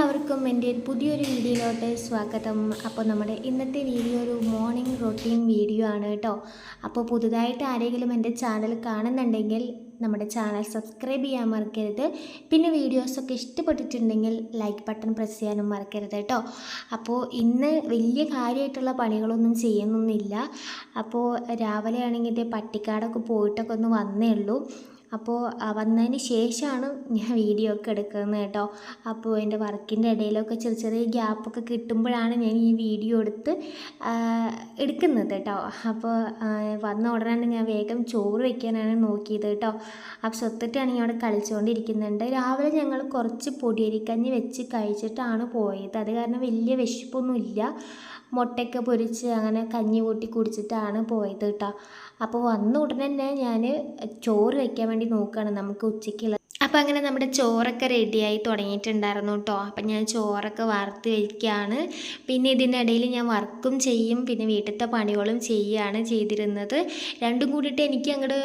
എല്ലാവർക്കും എൻ്റെ പുതിയൊരു വീഡിയോയിലോട്ട് സ്വാഗതം. അപ്പോൾ നമ്മുടെ ഇന്നത്തെ വീഡിയോ ഒരു മോർണിംഗ് റൊട്ടീൻ വീഡിയോ ആണ് കേട്ടോ. അപ്പോൾ പുതുതായിട്ട് ആരെങ്കിലും എൻ്റെ ചാനൽ കാണുന്നുണ്ടെങ്കിൽ നമ്മുടെ ചാനൽ സബ്സ്ക്രൈബ് ചെയ്യാൻ മറക്കരുത്. പിന്നെ വീഡിയോസൊക്കെ ഇഷ്ടപ്പെട്ടിട്ടുണ്ടെങ്കിൽ ലൈക്ക് ബട്ടൺ പ്രസ് ചെയ്യാനും മറക്കരുത് കേട്ടോ. അപ്പോൾ ഇന്ന് വലിയ കാര്യമായിട്ടുള്ള പണികളൊന്നും ചെയ്യുന്നൊന്നുമില്ല. അപ്പോൾ രാവിലെ ആണെങ്കിൽ പട്ടിക്കാടൊക്കെ പോയിട്ടൊക്കെ ഒന്ന് വന്നേ ഉള്ളൂ. അപ്പോൾ വന്നതിന് ശേഷമാണ് ഞാൻ വീഡിയോ ഒക്കെ എടുക്കുന്നത് കേട്ടോ. അപ്പോൾ എൻ്റെ വർക്കിൻ്റെ ഇടയിലൊക്കെ ചെറിയ ചെറിയ ഗ്യാപ്പൊക്കെ കിട്ടുമ്പോഴാണ് ഞാൻ ഈ വീഡിയോ എടുക്കുന്നത് കേട്ടോ. അപ്പോൾ വന്ന ഉടനെ ഞാൻ വേഗം ചോറ് വയ്ക്കാനാണ് നോക്കിയത് കേട്ടോ. അപ്പോൾ സ്വത്തിട്ടാണെങ്കിൽ അവിടെ കളിച്ചുകൊണ്ടിരിക്കുന്നുണ്ട്. രാവിലെ ഞങ്ങൾ കുറച്ച് പൊടിയരിക്കഞ്ഞി വെച്ച് കഴിച്ചിട്ടാണ് പോയത്. അത് കാരണം വലിയ വിശപ്പൊന്നുമില്ല. മുട്ടയൊക്കെ പൊരിച്ച് അങ്ങനെ കഞ്ഞി കൂട്ടി കുടിച്ചിട്ടാണ് പോയത് കേട്ടോ. അപ്പോൾ വന്ന ഉടനെ തന്നെ ഞാൻ ചോറ് വയ്ക്കാൻ വേണ്ടി നോക്കുകയാണ് നമുക്ക് ഉച്ചയ്ക്കുള്ള. അപ്പോൾ അങ്ങനെ നമ്മുടെ ചോറൊക്കെ റെഡിയായി തുടങ്ങിയിട്ടുണ്ടായിരുന്നു കേട്ടോ. അപ്പം ഞാൻ ചോറൊക്കെ വറുത്ത് വയ്ക്കുകയാണ്. പിന്നെ ഇതിൻ്റെ ഇടയിൽ ഞാൻ വർക്കും ചെയ്യും, പിന്നെ വീട്ടിലത്തെ പണികളും ചെയ്യുകയാണ് ചെയ്തിരുന്നത്. രണ്ടും കൂടിയിട്ട് എനിക്ക് അങ്ങോട്ട്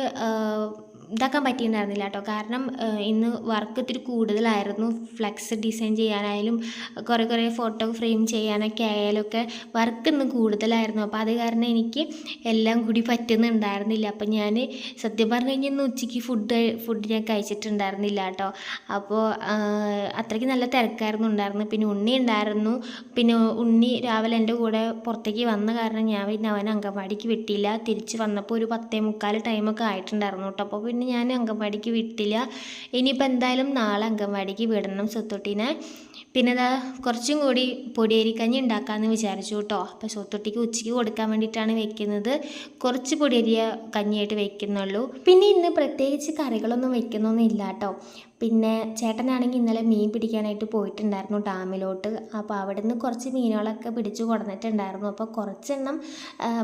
ഇതാക്കാൻ പറ്റിയിട്ടുണ്ടായിരുന്നില്ല കേട്ടോ. കാരണം ഇന്ന് വർക്ക് ഇത്തിരി കൂടുതലായിരുന്നു. ഫ്ലെക്സ് ഡിസൈൻ ചെയ്യാനായാലും കുറേ ഫോട്ടോ ഫ്രെയിം ചെയ്യാനൊക്കെ ആയാലൊക്കെ വർക്ക് ഇന്ന് കൂടുതലായിരുന്നു. അപ്പോൾ അത് കാരണം എനിക്ക് എല്ലാം കൂടി പറ്റുന്നുണ്ടായിരുന്നില്ല. അപ്പം ഞാൻ സത്യം പറഞ്ഞു കഴിഞ്ഞാൽ ഇന്ന് ഉച്ചയ്ക്ക് ഫുഡ് ഞാൻ കഴിച്ചിട്ടുണ്ടായിരുന്നില്ല കേട്ടോ. അപ്പോൾ അത്രയ്ക്ക് നല്ല തിരക്കായിരുന്നു ഉണ്ടായിരുന്നു. പിന്നെ ഉണ്ണി ഉണ്ടായിരുന്നു. പിന്നെ ഉണ്ണി രാവിലെ എൻ്റെ കൂടെ പുറത്തേക്ക് വന്ന കാരണം ഞാൻ പിന്നെ അവൻ അങ്കൻവാടിക്ക് വിട്ടില്ല. തിരിച്ച് വന്നപ്പോൾ ഒരു 10:45 ടൈമൊക്കെ ആയിട്ടുണ്ടായിരുന്നു കേട്ടോ. അപ്പോൾ പിന്നെ ഞാൻ അങ്കൻവാടിക്ക് വിട്ടില്ല. ഇനിയിപ്പോൾ എന്തായാലും നാളെ അങ്കൻവാടിക്ക് വിടണം സ്വത്തുട്ടീനെ. പിന്നെ ഇതാ കുറച്ചും കൂടി പൊടിയരിക്കഞ്ഞി ഉണ്ടാക്കാമെന്ന് വിചാരിച്ചു കേട്ടോ. അപ്പോൾ സ്വത്തുട്ടിക്ക് ഉച്ചയ്ക്ക് കൊടുക്കാൻ വേണ്ടിയിട്ടാണ് വെക്കുന്നത്. കുറച്ച് പൊടിയരിയ കഞ്ഞിയായിട്ട് വെക്കുന്നുള്ളൂ. പിന്നെ ഇന്ന് പ്രത്യേകിച്ച് കറികളൊന്നും വെക്കുന്നൊന്നും ഇല്ല കേട്ടോ. പിന്നെ ചേട്ടനാണെങ്കിൽ ഇന്നലെ മീൻ പിടിക്കാനായിട്ട് പോയിട്ടുണ്ടായിരുന്നു ഡാമിലോട്ട്. അപ്പോൾ അവിടെ നിന്ന് കുറച്ച് മീനുകളൊക്കെ പിടിച്ചു കൊടുത്തിട്ടുണ്ടായിരുന്നു. അപ്പോൾ കുറച്ചെണ്ണം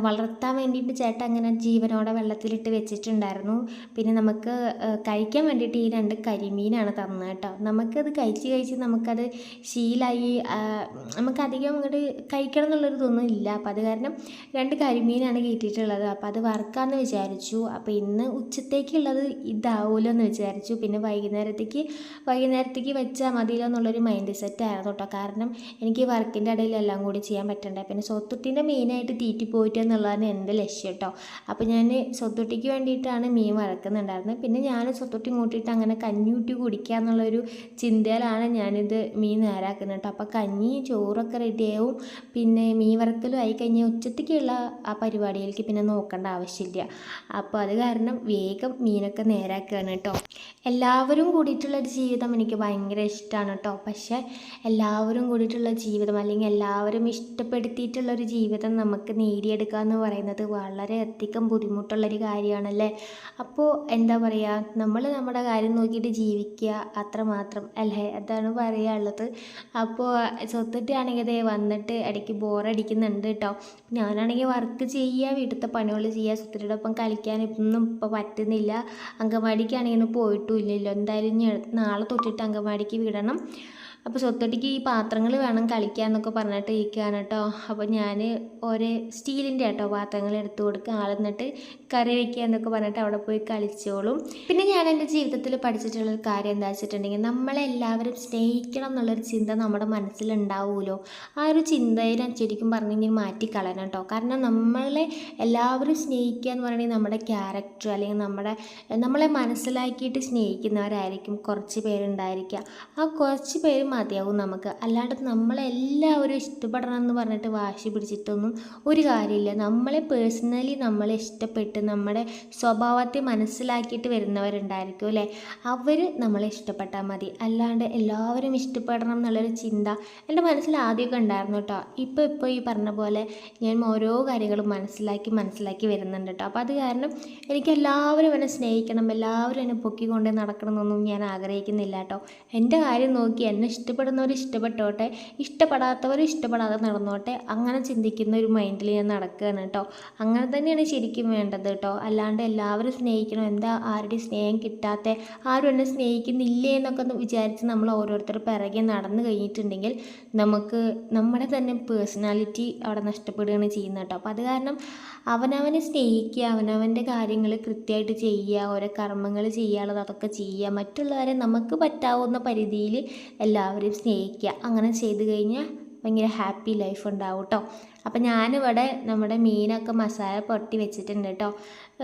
വളർത്താൻ വേണ്ടിയിട്ട് ചേട്ടൻ അങ്ങനെ ജീവനോടെ വെള്ളത്തിലിട്ട് വെച്ചിട്ടുണ്ടായിരുന്നു. പിന്നെ നമുക്ക് കഴിക്കാൻ വേണ്ടിയിട്ട് ഈ 2 കരിമീനാണ് തന്നത് കേട്ടോ. നമുക്കത് കഴിച്ച് നമുക്കത് ശീലമായി. നമുക്കധികം അങ്ങോട്ട് കഴിക്കണം എന്നുള്ളൊരിതൊന്നും ഇല്ല. അപ്പോൾ അത് കാരണം 2 കരിമീനാണ് കിട്ടിയിട്ടുള്ളത്. അപ്പോൾ അത് വറുക്കാമെന്ന് വിചാരിച്ചു. അപ്പോൾ ഇന്ന് ഉച്ചത്തേക്കുള്ളത് ഇതാവുമല്ലോ എന്ന് വിചാരിച്ചു. പിന്നെ വൈകുന്നേരത്തേക്ക് വെച്ചാൽ മതിയല്ലോ എന്നുള്ളൊരു മൈൻഡ് സെറ്റ് ആയിരുന്നു കേട്ടോ. കാരണം എനിക്ക് വർക്കിൻ്റെ ഇടയിൽ എല്ലാം കൂടി ചെയ്യാൻ പറ്റണ്ടേ. പിന്നെ സ്വത്തുട്ടീൻ്റെ മെയിനായിട്ട് തീറ്റി പോയിട്ട് എന്നുള്ളതാണ് എൻ്റെ ലക്ഷ്യം കേട്ടോ. അപ്പോൾ ഞാൻ സ്വത്തുട്ടിക്ക് വേണ്ടിയിട്ടാണ് മീൻ വറക്കുന്നുണ്ടായിരുന്നത്. പിന്നെ ഞാൻ സ്വത്തുട്ടി കൂട്ടിയിട്ട് അങ്ങനെ കഞ്ഞി കൂട്ടി കുടിക്കുക എന്നുള്ളൊരു ചിന്തയിലാണ് ഞാനിത് മീൻ നേരാക്കുന്നത് കേട്ടോ. അപ്പോൾ കഞ്ഞിയും ചോറൊക്കെ റെഡിയാവും. പിന്നെ മീൻ വറക്കലും ആയി കഴിഞ്ഞാൽ ഉച്ചത്തേക്കുള്ള ആ പരിപാടികൾക്ക് പിന്നെ നോക്കേണ്ട ആവശ്യമില്ല. അപ്പോൾ അത് കാരണം വേഗം മീനൊക്കെ നേരാക്കുകയാണ് കേട്ടോ. എല്ലാവരും കൂടിയിട്ടുള്ളൊരു ജീവിതം എനിക്ക് ഭയങ്കര ഇഷ്ടമാണ് കേട്ടോ. പക്ഷേ എല്ലാവരും കൂടിയിട്ടുള്ള ജീവിതം അല്ലെങ്കിൽ എല്ലാവരും ഇഷ്ടപ്പെടുത്തിയിട്ടുള്ളൊരു ജീവിതം നമുക്ക് നേടിയെടുക്കുക എന്ന് പറയുന്നത് വളരെയധികം ബുദ്ധിമുട്ടുള്ളൊരു കാര്യമാണല്ലേ. അപ്പോൾ എന്താ പറയുക, നമ്മൾ നമ്മുടെ കാര്യം നോക്കിയിട്ട് ജീവിക്കുക അത്രമാത്രം അല്ലേ, അതാണ് പറയാനുള്ളത്. അപ്പോൾ സ്വത്തിട്ടാണെങ്കിൽ അതേ വന്നിട്ട് ഇടയ്ക്ക് ബോറടിക്കുന്നുണ്ട് കേട്ടോ. ഞാനാണെങ്കിൽ വർക്ക് ചെയ്യുക, വീട്ടിലത്തെ പണികൾ ചെയ്യുക, സ്വത്തിൻ്റെ ഒപ്പം കളിക്കാൻ ഇപ്പം പറ്റുന്നില്ല. അങ്കൻവാടിക്കാണെങ്കിൽ ഇന്ന് പോയിട്ടുമില്ലല്ലോ. എന്തായാലും നാളെ തൊട്ടിട്ട് അങ്കൻവാടിക്ക് വിടണം. അപ്പോൾ സ്വത്തുട്ടിക്ക് ഈ പാത്രങ്ങൾ വേണം കളിക്കാൻ എന്നൊക്കെ പറഞ്ഞിട്ട് ഇരിക്കുകയാണ് കേട്ടോ. അപ്പോൾ ഞാൻ ഒരേ സ്റ്റീലിൻ്റെ കേട്ടോ പാത്രങ്ങൾ എടുത്തു കൊടുക്കുക. ആളെന്നിട്ട് കറി വയ്ക്കുക എന്നൊക്കെ പറഞ്ഞിട്ട് അവിടെ പോയി കളിച്ചോളും. പിന്നെ ഞാൻ എൻ്റെ ജീവിതത്തിൽ പഠിച്ചിട്ടുള്ളൊരു കാര്യം എന്താ വെച്ചിട്ടുണ്ടെങ്കിൽ, നമ്മളെല്ലാവരും സ്നേഹിക്കണം എന്നുള്ളൊരു ചിന്ത നമ്മുടെ മനസ്സിലുണ്ടാവുമല്ലോ. ആ ഒരു ചിന്തയെ ഞാൻ ശരിക്കും പറഞ്ഞു കഴിഞ്ഞാൽ മാറ്റിക്കളയണം കേട്ടോ. കാരണം നമ്മളെ എല്ലാവരും സ്നേഹിക്കുക എന്ന് പറയുന്നത് നമ്മുടെ ക്യാരക്ടർ അല്ലെങ്കിൽ നമ്മളെ മനസ്സിലാക്കിയിട്ട് സ്നേഹിക്കുന്നവരായിരിക്കും കുറച്ച് പേരുണ്ടായിരിക്കുക. ആ കുറച്ച് പേര് മതിയാവും നമുക്ക്. അല്ലാണ്ട് നമ്മളെല്ലാവരും ഇഷ്ടപ്പെടണം എന്ന് പറഞ്ഞിട്ട് വാശി പിടിച്ചിട്ടൊന്നും ഒരു കാര്യമില്ല. നമ്മളെ പേഴ്സണലി നമ്മളെ ഇഷ്ടപ്പെട്ട് നമ്മുടെ സ്വഭാവത്തെ മനസ്സിലാക്കിയിട്ട് വരുന്നവരുണ്ടായിരിക്കും അല്ലേ, അവർ നമ്മളെ ഇഷ്ടപ്പെട്ടാൽ മതി. അല്ലാണ്ട് എല്ലാവരും ഇഷ്ടപ്പെടണം എന്നുള്ളൊരു ചിന്ത എൻ്റെ മനസ്സിൽ ആദ്യമൊക്കെ ഉണ്ടായിരുന്നു കേട്ടോ. ഇപ്പോൾ ഈ പറഞ്ഞ പോലെ ഞാൻ ഓരോ കാര്യങ്ങളും മനസ്സിലാക്കി വരുന്നുണ്ട് കേട്ടോ. അപ്പോൾ അത് കാരണം എനിക്ക് എല്ലാവരും എന്നെ സ്നേഹിക്കണം, എല്ലാവരും എന്നെ പൊക്കിക്കൊണ്ട് നടക്കണം എന്നൊന്നും ഞാൻ ആഗ്രഹിക്കുന്നില്ല കേട്ടോ. എൻ്റെ കാര്യം നോക്കി എന്നെ ഇഷ്ടപ്പെടുന്നവർ ഇഷ്ടപ്പെട്ടോട്ടെ, ഇഷ്ടപ്പെടാത്തവർ ഇഷ്ടപ്പെടാതെ നടന്നോട്ടെ, അങ്ങനെ ചിന്തിക്കുന്ന ഒരു മൈൻഡിൽ ഞാൻ നടക്കുകയാണ് കേട്ടോ. അങ്ങനെ തന്നെയാണ് ശരിക്കും വേണ്ടത് കേട്ടോ. അല്ലാണ്ട് എല്ലാവരും സ്നേഹിക്കണം, എന്താ ആരുടെയും സ്നേഹം കിട്ടാത്ത, ആരും എന്നെ സ്നേഹിക്കുന്നില്ലേ എന്നൊക്കെ വിചാരിച്ച് നമ്മൾ ഓരോരുത്തർ പിറകെ നടന്നു കഴിഞ്ഞിട്ടുണ്ടെങ്കിൽ നമുക്ക് നമ്മുടെ തന്നെ പേഴ്സണാലിറ്റി അവിടെ നഷ്ടപ്പെടുകയാണ് ചെയ്യുന്നത് കേട്ടോ. അപ്പോൾ അത് കാരണം അവനവനെ സ്നേഹിക്കുക, അവനവൻ്റെ കാര്യങ്ങൾ കൃത്യമായിട്ട് ചെയ്യുക, ഓരോ കർമ്മങ്ങൾ ചെയ്യാനുള്ളത് അതൊക്കെ ചെയ്യുക, മറ്റുള്ളവരെ നമുക്ക് പറ്റാവുന്ന പരിധിയിൽ എല്ലാ എല്ലാവരും സ്നേഹിക്കുക. അങ്ങനെ ചെയ്ത് കഴിഞ്ഞാൽ ഭയങ്കര ഹാപ്പി ലൈഫ് ഉണ്ടാവും കേട്ടോ. അപ്പം ഞാനിവിടെ നമ്മുടെ മീനൊക്കെ മസാല പുരട്ടി വെച്ചിട്ടുണ്ട് കേട്ടോ.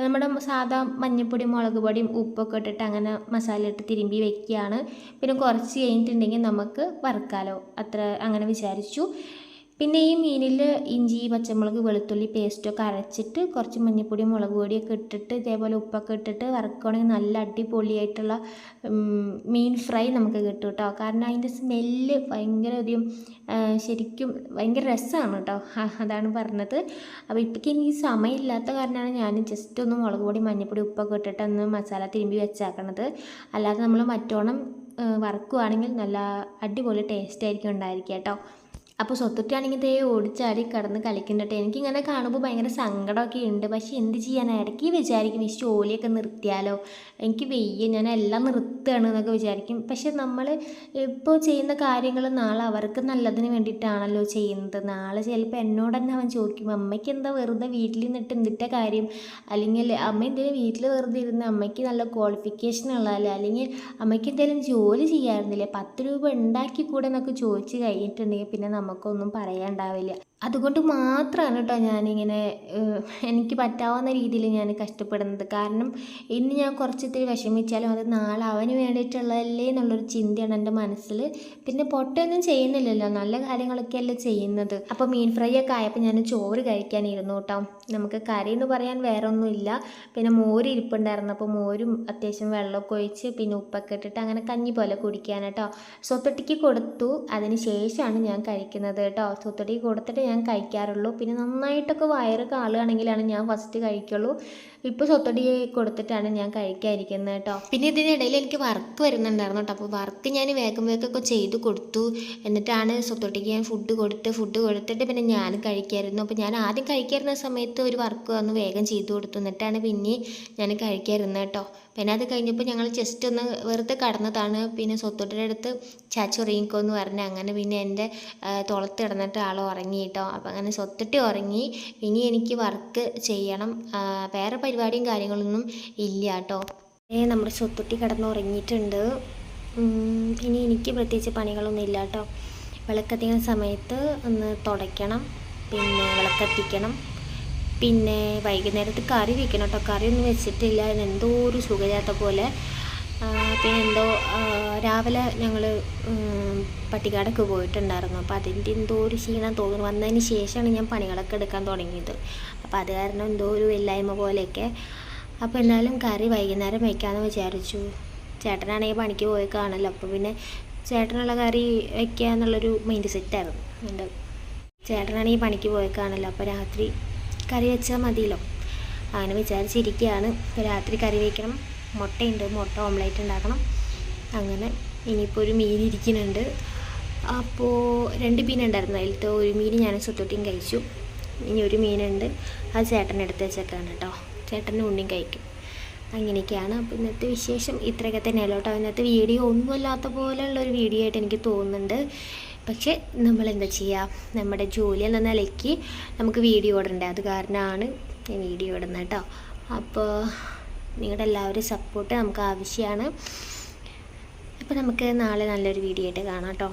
നമ്മുടെ സാധാ മഞ്ഞൾപ്പൊടിയും മുളക് പൊടിയും ഉപ്പൊക്കെ ഇട്ടിട്ട് അങ്ങനെ മസാല ഇട്ട് തിരുമ്പി വെക്കുകയാണ്. പിന്നെ കുറച്ച് കഴിഞ്ഞിട്ടുണ്ടെങ്കിൽ നമുക്ക് വറുക്കാലോ, അത്ര അങ്ങനെ വിചാരിച്ചു. പിന്നെ ഈ മീനിൽ ഇഞ്ചി പച്ചമുളക് വെളുത്തുള്ളി പേസ്റ്റൊക്കെ അരച്ചിട്ട് കുറച്ച് മഞ്ഞൾപ്പൊടിയും മുളക് പൊടിയൊക്കെ ഇട്ടിട്ട് ഇതേപോലെ ഉപ്പൊക്കെ ഇട്ടിട്ട് വറുക്കുകയാണെങ്കിൽ നല്ല അടിപൊളിയായിട്ടുള്ള മീൻ ഫ്രൈ നമുക്ക് കിട്ടും കേട്ടോ. കാരണം അതിൻ്റെ സ്മെല്ല് ഭയങ്കര അധികം ശരിക്കും ഭയങ്കര രസമാണ് കേട്ടോ. അതാണ് പറഞ്ഞത്. അപ്പോൾ ഇപ്പോഴേക്ക് എനിക്ക് സമയമില്ലാത്ത കാരണമാണ് ഞാൻ ജസ്റ്റ് ഒന്ന് മുളക് പൊടി മഞ്ഞൾപ്പൊടി ഉപ്പൊക്കെ ഇട്ടിട്ട് ഒന്ന് മസാല തിരുമ്പി വെച്ചാക്കണത്. അല്ലാതെ നമ്മൾ മറ്റോണം വറുക്കുകയാണെങ്കിൽ നല്ല അടിപൊളി ടേസ്റ്റ് ആയിരിക്കും ഉണ്ടായിരിക്കുക കേട്ടോ. അപ്പോൾ സ്വത്തുട്ടിയാണെങ്കിൽ ദേ ഓടിച്ചാടി കിടന്ന് കളിക്കുന്നുണ്ട്. എനിക്കിങ്ങനെ കാണുമ്പോൾ ഭയങ്കര സങ്കടമൊക്കെ ഉണ്ട്. പക്ഷേ എന്ത് ചെയ്യാൻ, ഇടയ്ക്ക് വിചാരിക്കും ഈ ജോലിയൊക്കെ നിർത്തിയാലോ, എനിക്ക് വയ്യ, ഞാൻ എല്ലാം നിർത്തുകയാണ് എന്നൊക്കെ വിചാരിക്കും. പക്ഷെ നമ്മൾ ഇപ്പോൾ ചെയ്യുന്ന കാര്യങ്ങൾ നാളെ അവർക്ക് നല്ലതിന് വേണ്ടിയിട്ടാണല്ലോ ചെയ്യുന്നത്. നാളെ ചിലപ്പോൾ എന്നോട് തന്നെ അവൻ ചോദിക്കും, അമ്മയ്ക്ക് എന്താ വെറുതെ വീട്ടിൽ നിന്നിട്ട് എന്തിൻ്റെ കാര്യം, അല്ലെങ്കിൽ അമ്മ എന്തെങ്കിലും വീട്ടിൽ വെറുതെ ഇരുന്ന് അമ്മയ്ക്ക് നല്ല ക്വാളിഫിക്കേഷൻ ഉള്ളതല്ലേ, അല്ലെങ്കിൽ അമ്മയ്ക്ക് എന്തെങ്കിലും ജോലി ചെയ്യാറുന്നില്ലേ, 10 രൂപ ഉണ്ടാക്കി കൂടെ എന്നൊക്കെ ചോദിച്ച് കഴിഞ്ഞിട്ടുണ്ടെങ്കിൽ പിന്നെ നമുക്കൊന്നും പറയാനുണ്ടാവില്ല. അതുകൊണ്ട് മാത്രമാണ് കേട്ടോ ഞാനിങ്ങനെ എനിക്ക് പറ്റാവുന്ന രീതിയിൽ ഞാൻ കഷ്ടപ്പെടുന്നത്. കാരണം ഇന്ന് ഞാൻ കുറച്ചിത്തിരി വിഷമിച്ചാലും അത് നാളെ അവന് വേണ്ടിയിട്ടുള്ളതല്ലേ എന്നുള്ളൊരു ചിന്തയാണ് എൻ്റെ മനസ്സിൽ. പിന്നെ പൊട്ടയൊന്നും ചെയ്യുന്നില്ലല്ലോ, നല്ല കാര്യങ്ങളൊക്കെയല്ലേ ചെയ്യുന്നത്. അപ്പോൾ മീൻ ഫ്രൈ ഒക്കെ ആയപ്പോൾ ഞാൻ ചോറ് കഴിക്കാനിരുന്നു കേട്ടോ. നമുക്ക് കറി എന്ന് പറയാൻ വേറെ ഒന്നുമില്ല. പിന്നെ മോര് ഇരിപ്പുണ്ടായിരുന്നു. അപ്പോൾ മോരും അത്യാവശ്യം വെള്ളമൊക്കെ ഒഴിച്ച് പിന്നെ ഉപ്പൊക്കെ ഇട്ടിട്ട് അങ്ങനെ കഞ്ഞി പോലെ കുടിക്കാൻ കേട്ടോ. സ്വത്തൊട്ടിക്ക് കൊടുത്തു. അതിന് ശേഷമാണ് ഞാൻ കഴിക്കുന്നത് കേട്ടോ. സ്വത്തൊട്ടിക്ക് കൊടുത്തിട്ട് ഞാൻ കഴിക്കാറുള്ളൂ. പിന്നെ നന്നായിട്ടൊക്കെ വയറ് കാളുകയാണെങ്കിലാണ് ഞാൻ ഫസ്റ്റ് കഴിക്കുള്ളൂ. ഇപ്പോൾ സ്വത്തൊടി കൊടുത്തിട്ടാണ് ഞാൻ കഴിക്കാതിരിക്കുന്നത് കേട്ടോ. പിന്നെ ഇതിനിടയിൽ എനിക്ക് വർക്ക് വരുന്നുണ്ടായിരുന്നു കേട്ടോ. അപ്പോൾ വർക്ക് ഞാൻ വേഗം വേഗമൊക്കെ ചെയ്ത് കൊടുത്തു. എന്നിട്ടാണ് സ്വത്തൊട്ടിക്ക് ഞാൻ ഫുഡ് കൊടുത്തിട്ട് പിന്നെ ഞാൻ കഴിക്കായിരുന്നു. അപ്പോൾ ഞാൻ ആദ്യം കഴിക്കാറുന്ന സമയത്ത് ഒരു വർക്ക് വന്ന് വേഗം ചെയ്ത് കൊടുത്തു. എന്നിട്ടാണ് പിന്നെ ഞാൻ കഴിക്കാറുന്നത് കേട്ടോ. പിന്നെ അത് കഴിഞ്ഞപ്പോൾ ഞങ്ങൾ ജസ്റ്റ് ഒന്ന് വെറുതെ കടന്നതാണ്. പിന്നെ സ്വത്തൊട്ടിയുടെ അടുത്ത് ചാച്ചി ഉറങ്ങിക്കോന്ന് പറഞ്ഞ് അങ്ങനെ പിന്നെ എൻ്റെ തുളത്ത് കിടന്നിട്ട് ആൾ ഉറങ്ങി കേട്ടോ. അപ്പോൾ അങ്ങനെ സ്വത്തൊട്ടി ഉറങ്ങി. ഇനി എനിക്ക് വർക്ക് ചെയ്യണം, വേറെ പരിപാടിയും കാര്യങ്ങളൊന്നും ഇല്ല കേട്ടോ. നമ്മുടെ സ്വത്തൊട്ടി കിടന്ന് ഉറങ്ങിയിട്ടുണ്ട്. ഇനി എനിക്ക് പ്രത്യേകിച്ച് പണികളൊന്നും ഇല്ല കേട്ടോ. വിളക്കത്തിക്കുന്ന സമയത്ത് ഒന്ന് തുടയ്ക്കണം, പിന്നെ വിളക്കത്തിക്കണം, പിന്നെ വൈകുന്നേരത്ത് കറി വെക്കണം കേട്ടോ. കറിയൊന്നും വെച്ചിട്ടില്ല, എന്തോ ഒരു സുഖമില്ലാത്ത പോലെ. പിന്നെ എന്തോ രാവിലെ ഞങ്ങൾ പട്ടിക്കാടൊക്കെ പോയിട്ടുണ്ടായിരുന്നു. അപ്പോൾ അതിൻ്റെ എന്തോ ഒരു ക്ഷീണം തോന്നുന്നു. വന്നതിന് ശേഷമാണ് ഞാൻ പണികളൊക്കെ എടുക്കാൻ തുടങ്ങിയത്. അപ്പോൾ അത് കാരണം എന്തോ ഒരു വെല്ലായ്മ പോലെയൊക്കെ. അപ്പോൾ എന്തായാലും കറി വൈകുന്നേരം വയ്ക്കാമെന്ന് വിചാരിച്ചു. ചേട്ടനാണെങ്കിൽ പണിക്ക് പോയി കാണല്ലോ. അപ്പോൾ പിന്നെ ചേട്ടനുള്ള കറി വയ്ക്കുക എന്നുള്ളൊരു മൈൻഡ് സെറ്റായിരുന്നു എൻ്റെ. ചേട്ടനാണെങ്കിൽ പണിക്ക് പോയി കാണല്ലോ. അപ്പോൾ രാത്രി കറി വെച്ചാൽ മതിയല്ലോ, അങ്ങനെ വിചാരിച്ചിരിക്കുകയാണ്. രാത്രി കറി വയ്ക്കണം, മുട്ടയുണ്ട്, മുട്ട ഓംലേറ്റ് ഉണ്ടാക്കണം. അങ്ങനെ ഇനിയിപ്പോൾ ഒരു മീൻ ഇരിക്കുന്നുണ്ട്. അപ്പോൾ 2 മീനുണ്ടായിരുന്നു. അതിലത്തെ ഒരു മീൻ ഞാൻ സ്വത്തൊട്ടിയും കഴിച്ചു. ഇനി ഒരു മീനുണ്ട്, അത് ചേട്ടൻ എടുത്ത് വെച്ചേക്കാണ് കേട്ടോ. ചേട്ടനും ഉണ്ണിയും കഴിക്കും. അങ്ങനെയൊക്കെയാണ്. അപ്പോൾ ഇന്നത്തെ വിശേഷം ഇത്രയൊക്കെ തന്നെയല്ലോ കേട്ടോ. ഇന്നത്തെ വീഡിയോ ഒന്നുമല്ലാത്ത പോലെയുള്ളൊരു വീഡിയോ ആയിട്ട് എനിക്ക് തോന്നുന്നുണ്ട്. പക്ഷേ നമ്മളെന്താ ചെയ്യുക, നമ്മുടെ ജോലി എന്ന നിലയ്ക്ക് നമുക്ക് വീഡിയോ ഇടണ്ടേ, അത് കാരണമാണ് ഞാൻ വീഡിയോ ഇടുന്നത് കേട്ടോ. അപ്പോൾ നിങ്ങളുടെ എല്ലാവരും സപ്പോർട്ട് നമുക്ക് ആവശ്യമാണ്. അപ്പോൾ നമുക്ക് നാളെ നല്ലൊരു വീഡിയോ ആയിട്ട് കാണാം കേട്ടോ.